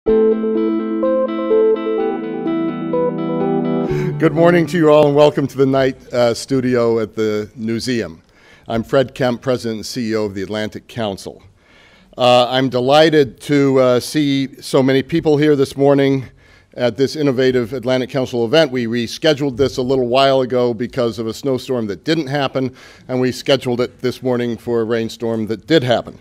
Good morning to you all and welcome to the night studio at the Newseum. I'm Fred Kempe, President and CEO of the Atlantic Council. I'm delighted to see so many people here this morning at this innovative Atlantic Council event. We rescheduled this a little while ago because of a snowstorm that didn't happen, and we scheduled it this morning for a rainstorm that did happen.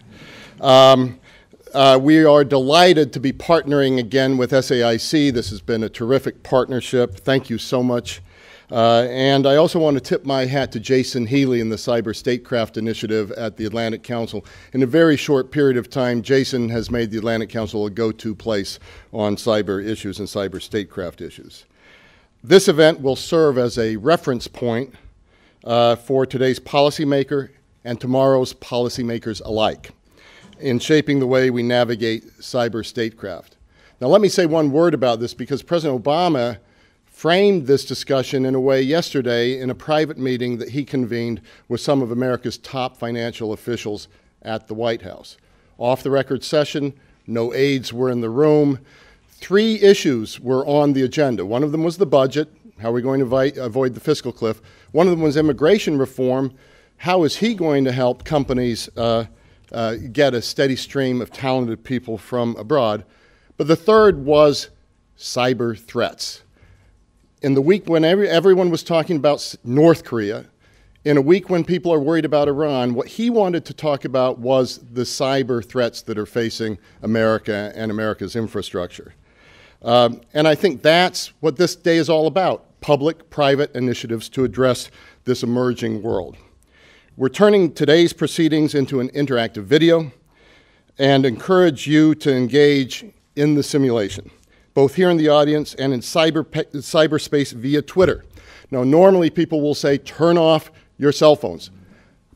We are delighted to be partnering again with SAIC. This has been a terrific partnership. Thank you so much. And I also want to tip my hat to Jason Healy in the Cyber Statecraft Initiative at the Atlantic Council. In a very short period of time, Jason has made the Atlantic Council a go-to place on cyber issues and cyber statecraft issues. This event will serve as a reference point for today's policymaker and tomorrow's policymakers alike in shaping the way we navigate cyber statecraft. Now, let me say one word about this because President Obama framed this discussion in a way yesterday in a private meeting that he convened with some of America's top financial officials at the White House. Off-the-record session, no aides were in the room. 3 issues were on the agenda. One of them was the budget, how are we going to avoid the fiscal cliff. One of them was immigration reform, how is he going to help companies get a steady stream of talented people from abroad. But the third was cyber threats. In the week when everyone was talking about North Korea, in a week when people are worried about Iran, what he wanted to talk about was the cyber threats that are facing America and America's infrastructure. And I think that's what this day is all about, public-private initiatives to address this emerging world. We're turning today's proceedings into an interactive video and encourage you to engage in the simulation, both here in the audience and in cyberspace via Twitter. Now, normally people will say, turn off your cell phones,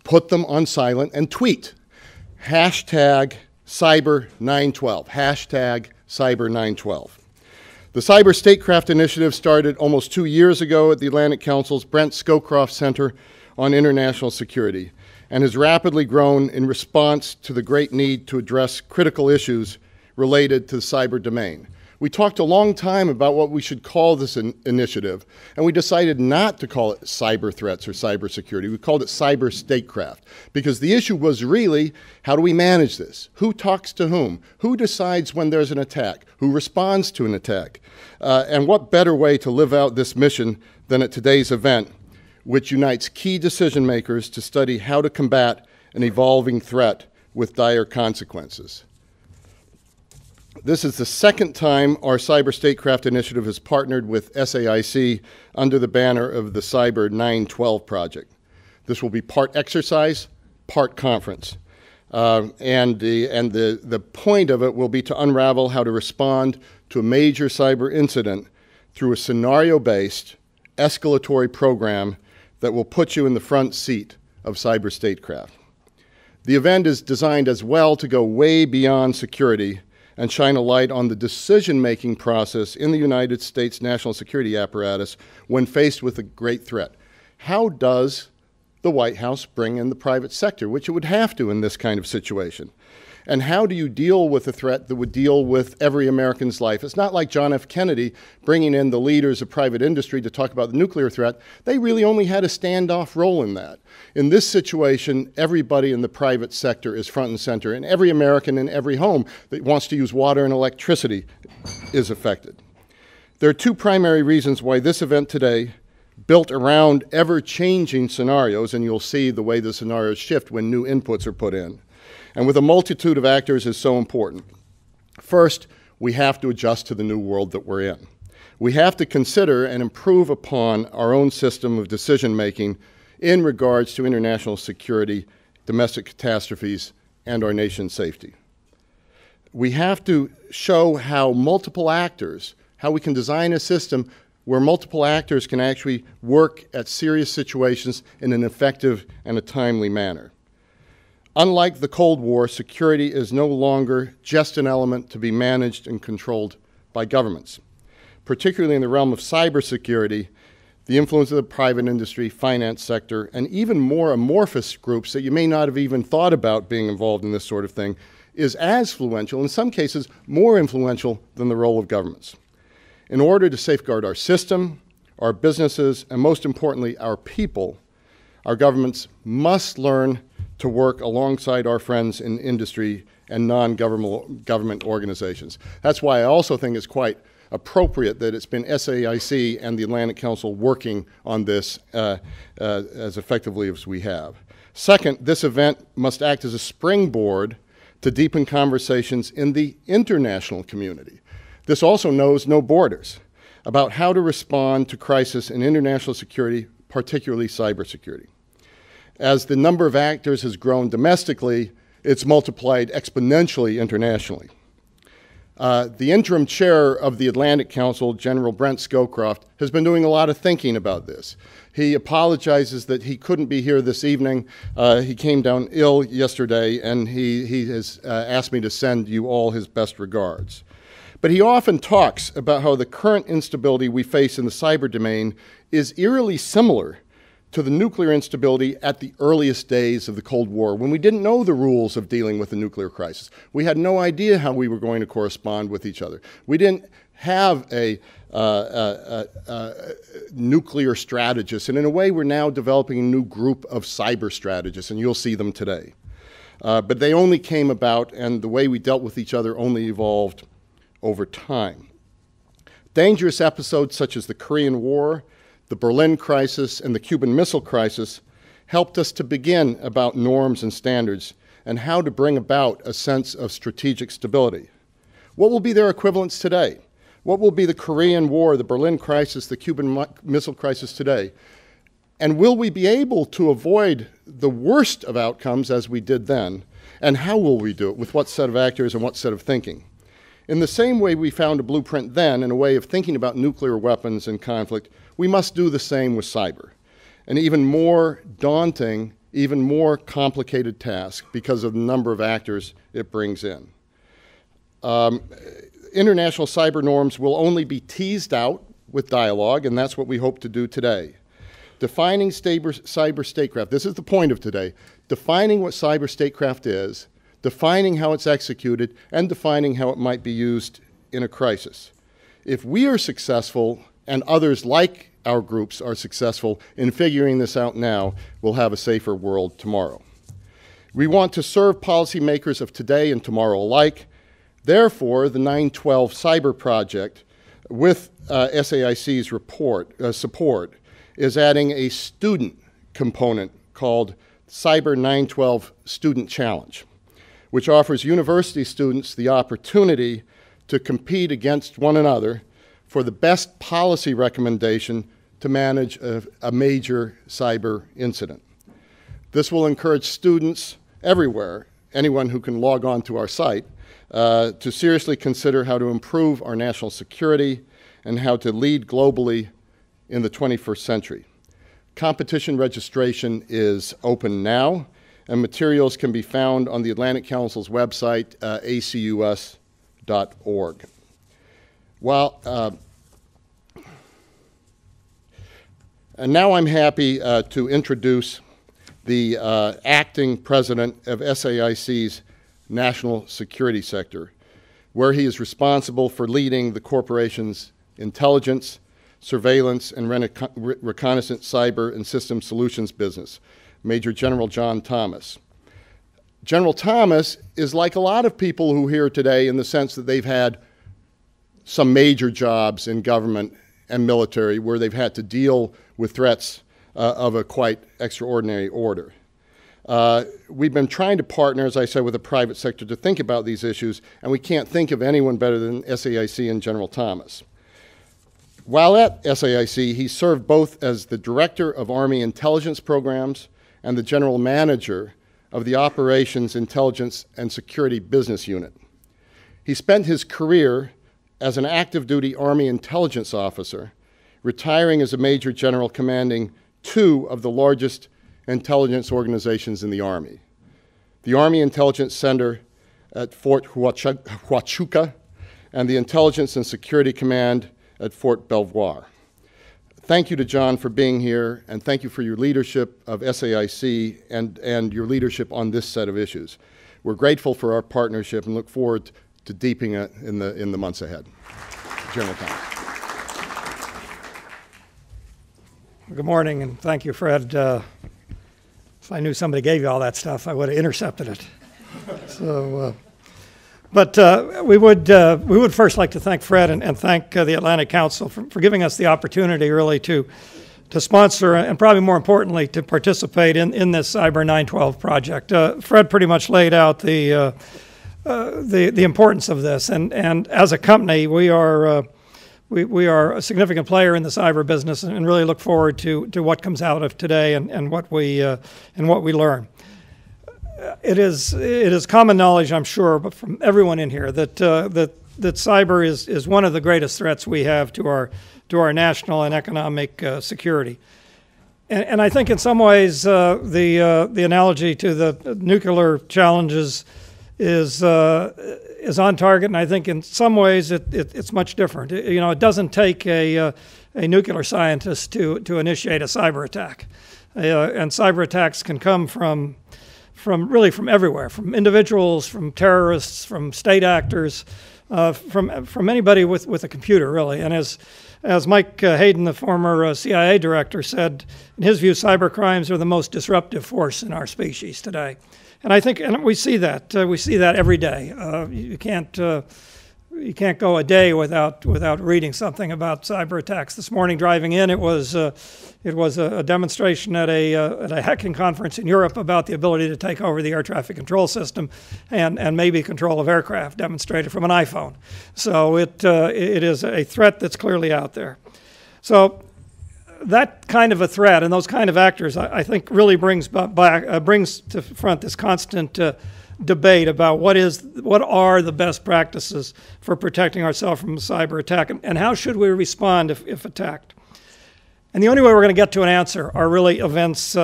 put them on silent, and tweet. Hashtag Cyber912, hashtag Cyber912. The Cyber Statecraft Initiative started almost 2 years ago at the Atlantic Council's Brent Scowcroft Center on International Security and has rapidly grown in response to the great need to address critical issues related to the cyber domain. We talked a long time about what we should call this initiative, and we decided not to call it cyber threats or cyber security. We called it cyber statecraft because the issue was really, how do we manage this? Who talks to whom? Who decides when there's an attack? Who responds to an attack? And what better way to live out this mission than at today's event, which unites key decision makers to study how to combat an evolving threat with dire consequences. This is the second time our Cyber Statecraft Initiative has partnered with SAIC under the banner of the Cyber 912 project. This will be part exercise, part conference. And the point of it will be to unravel how to respond to a major cyber incident through a scenario-based escalatory program that will put you in the front seat of cyber statecraft. The event is designed as well to go way beyond security and shine a light on the decision-making process in the United States national security apparatus when faced with a great threat. How does the White House bring in the private sector, which it would have to in this kind of situation? And how do you deal with a threat that would deal with every American's life? It's not like John F. Kennedy bringing in the leaders of private industry to talk about the nuclear threat. They really only had a standoff role in that. In this situation, everybody in the private sector is front and center, and every American in every home that wants to use water and electricity is affected. There are 2 primary reasons why this event today, built around ever-changing scenarios, and you'll see the way the scenarios shift when new inputs are put in, and with a multitude of actors is so important. First, we have to adjust to the new world that we're in. We have to consider and improve upon our own system of decision-making in regards to international security, domestic catastrophes, and our nation's safety. We have to show how multiple actors, how we can design a system where multiple actors can actually work at serious situations in an effective and a timely manner. Unlike the Cold War, security is no longer just an element to be managed and controlled by governments. Particularly in the realm of cybersecurity, the influence of the private industry, finance sector, and even more amorphous groups that you may not have even thought about being involved in this sort of thing is as influential, in some cases more influential than the role of governments. In order to safeguard our system, our businesses, and most importantly, our people, our governments must learn to work alongside our friends in industry and non-government organizations. That's why I also think it's quite appropriate that it's been SAIC and the Atlantic Council working on this as effectively as we have. Second, this event must act as a springboard to deepen conversations in the international community. This also knows no borders about how to respond to crisis in international security, particularly cybersecurity. As the number of actors has grown domestically, it's multiplied exponentially internationally. The interim chair of the Atlantic Council, General Brent Scowcroft, has been doing a lot of thinking about this. He apologizes that he couldn't be here this evening. He came down ill yesterday, and he has asked me to send you all his best regards. But he often talks about how the current instability we face in the cyber domain is eerily similar to the nuclear instability at the earliest days of the Cold War, when we didn't know the rules of dealing with a nuclear crisis. We had no idea how we were going to correspond with each other. We didn't have a nuclear strategist, and in a way we're now developing a new group of cyber strategists, and you'll see them today. But they only came about, and the way we dealt with each other only evolved over time. Dangerous episodes such as the Korean War, the Berlin crisis, and the Cuban Missile Crisis helped us to begin about norms and standards and how to bring about a sense of strategic stability. What will be their equivalents today? What will be the Korean War, the Berlin crisis, the Cuban Missile Crisis today? And will we be able to avoid the worst of outcomes as we did then? And how will we do it? With what set of actors and what set of thinking? In the same way we found a blueprint then in a way of thinking about nuclear weapons and conflict, we must do the same with cyber. An even more daunting, even more complicated task because of the number of actors it brings in. International cyber norms will only be teased out with dialogue, and that's what we hope to do today. Defining cyber statecraft, this is the point of today, defining what cyber statecraft is, defining how it's executed, and defining how it might be used in a crisis. If we are successful, and others like our groups are successful in figuring this out now, we'll have a safer world tomorrow. We want to serve policymakers of today and tomorrow alike. Therefore, the 912 Cyber Project, with SAIC's support, is adding a student component called Cyber 912 Student Challenge, which offers university students the opportunity to compete against one another for the best policy recommendation to manage a major cyber incident. This will encourage students everywhere, anyone who can log on to our site, to seriously consider how to improve our national security and how to lead globally in the 21st century. Competition registration is open now, and materials can be found on the Atlantic Council's website, acus.org. And now I'm happy to introduce the acting president of SAIC's National Security Sector, where he is responsible for leading the corporation's intelligence, surveillance, and reconnaissance cyber and system solutions business, Major General John Thomas. General Thomas is like a lot of people who are here today in the sense that they've had some major jobs in government and military where they've had to deal with threats of a quite extraordinary order. We've been trying to partner, as I said, with the private sector to think about these issues, and we can't think of anyone better than SAIC and General Thomas. While at SAIC, he served both as the Director of Army Intelligence Programs and the General Manager of the Operations, Intelligence, and Security Business Unit. He spent his career as an active-duty Army intelligence officer, retiring as a Major General commanding two of the largest intelligence organizations in the Army, the Army Intelligence Center at Fort Huachuca and the Intelligence and Security Command at Fort Belvoir. Thank you to John for being here, and thank you for your leadership of SAIC and your leadership on this set of issues. We're grateful for our partnership and look forward to deepening it in the months ahead. General Thomas. Good morning, and thank you, Fred. If I knew somebody gave you all that stuff, I would have intercepted it. So, we would first like to thank Fred and thank the Atlantic Council for giving us the opportunity, really, to sponsor and probably more importantly to participate in this Cyber 912 project. Fred pretty much laid out the importance of this, and as a company, we are a significant player in the cyber business, and really look forward to what comes out of today and what we learn. It is common knowledge, I'm sure, but from everyone in here that cyber is one of the greatest threats we have to our national and economic security. And I think in some ways the analogy to the nuclear challenges is on target, and I think in some ways it's much different. It doesn't take a nuclear scientist to initiate a cyber attack, and cyber attacks can come from everywhere, from individuals, from terrorists, from state actors, from anybody with a computer, really. And as Mike Hayden, the former CIA director, said, in his view, cyber crimes are the most disruptive force in our species today. And I think, and we see that every day. You can't go a day without reading something about cyber attacks. This morning, driving in, it was a demonstration at a hacking conference in Europe about the ability to take over the air traffic control system and maybe control of aircraft, demonstrated from an iPhone. So it is a threat that's clearly out there. So that kind of a threat and those kind of actors, I think, really brings to front this constant debate about what are the best practices for protecting ourselves from a cyber attack, and how should we respond if attacked. And the only way we're going to get to an answer are really events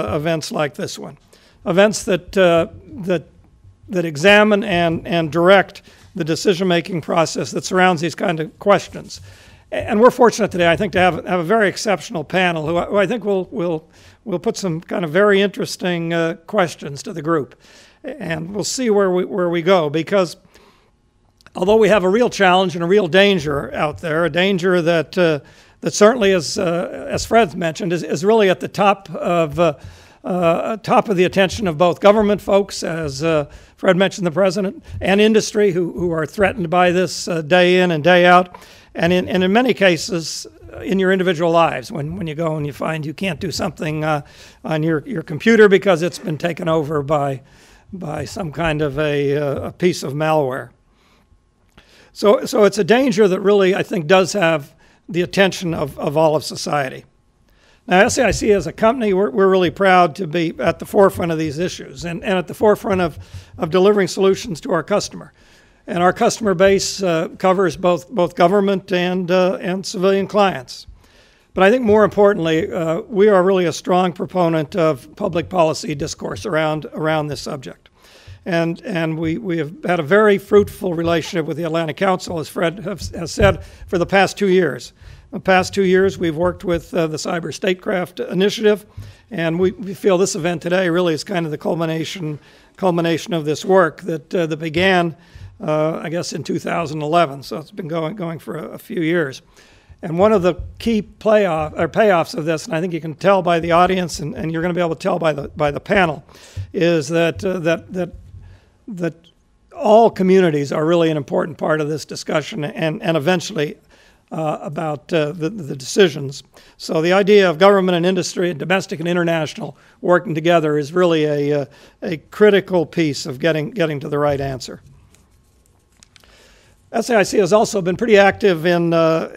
like this one, events that examine and direct the decision-making process that surrounds these kind of questions. And we're fortunate today, I think, to have a very exceptional panel who I think will put some kind of very interesting questions to the group. And we'll see where we go, because although we have a real challenge and a real danger out there, a danger that certainly is, as Fred mentioned, is really at the top of the attention of both government folks, as Fred mentioned, the president, and industry, who are threatened by this day in and day out, and in many cases in your individual lives, when you go and you find you can't do something on your computer because it's been taken over by some kind of a piece of malware. So it's a danger that really, I think, does have the attention of all of society. Now, SAIC as a company, we're really proud to be at the forefront of these issues and at the forefront of delivering solutions to our customer. And our customer base covers both government and civilian clients. But I think more importantly, we are really a strong proponent of public policy discourse around this subject. And we have had a very fruitful relationship with the Atlantic Council, as Fred has said, for the past 2 years. The past 2 years, we've worked with the Cyber Statecraft Initiative, and we feel this event today really is kind of the culmination of this work that began, I guess, in 2011. So it's been going for a few years. And one of the key payoffs of this, and I think you can tell by the audience, and you're going to be able to tell by the panel, is that all communities are really an important part of this discussion, and eventually about the decisions. So the idea of government and industry, and domestic and international, working together is really a critical piece of getting to the right answer. SAIC has also been pretty active in other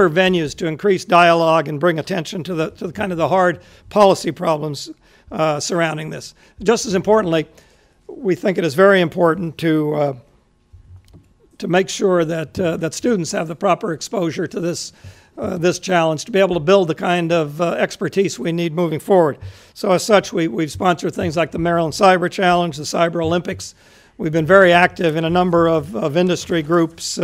venues to increase dialogue and bring attention to the kind of the hard policy problems surrounding this. Just as importantly, we think it is very important to make sure that students have the proper exposure to this challenge, to be able to build the kind of expertise we need moving forward. So as such, we've sponsored things like the Maryland Cyber Challenge, the Cyber Olympics. We've been very active in a number of industry groups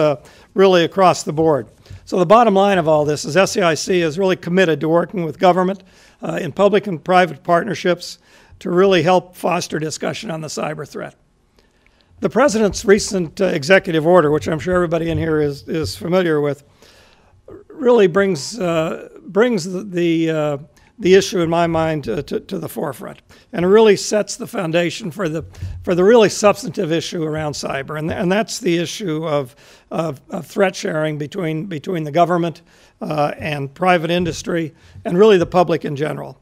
really across the board. So the bottom line of all this is SAIC is really committed to working with government in public and private partnerships to really help foster discussion on the cyber threat. The President's recent executive order, which I'm sure everybody in here is familiar with, really brings the issue in my mind to the forefront, and it really sets the foundation for the really substantive issue around cyber, and that's the issue of threat sharing between the government and private industry, and really the public in general.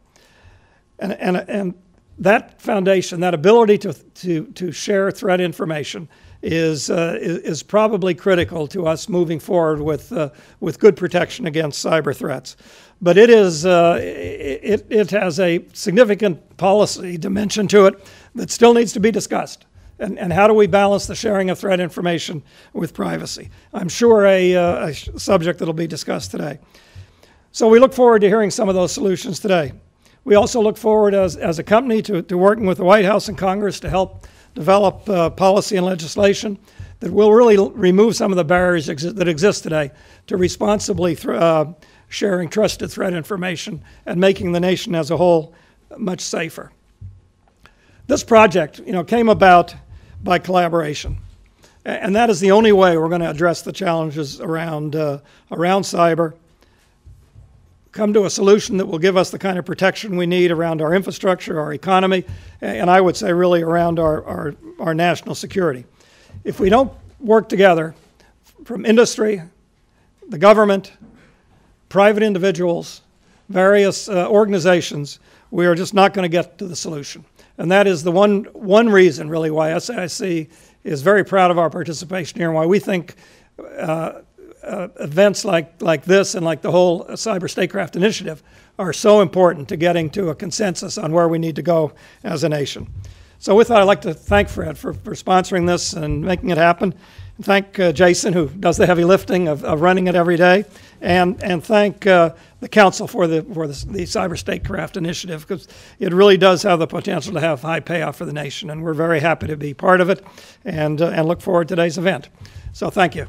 And that foundation, that ability to share threat information, is probably critical to us moving forward with good protection against cyber threats. But it has a significant policy dimension to it that still needs to be discussed. And how do we balance the sharing of threat information with privacy? I'm sure a subject that will be discussed today. So we look forward to hearing some of those solutions today. We also look forward as a company to working with the White House and Congress to help develop policy and legislation that will really remove some of the barriers that exist today to responsibly sharing trusted threat information and making the nation as a whole much safer. This project, came about by collaboration, and that is the only way we're going to address the challenges around cyber, come to a solution that will give us the kind of protection we need around our infrastructure, our economy, and I would say really around our national security. If we don't work together from industry, the government, private individuals, various organizations, we are just not going to get to the solution. And that is the one reason really why SAIC is very proud of our participation here, and why we think events like this and like the whole Cyber Statecraft Initiative are so important to getting to a consensus on where we need to go as a nation. So with that, I'd like to thank Fred for sponsoring this and making it happen. And thank Jason, who does the heavy lifting of running it every day. And thank the Council for the Cyber Statecraft Initiative, because it really does have the potential to have high payoff for the nation. And we're very happy to be part of it and look forward to today's event. So thank you.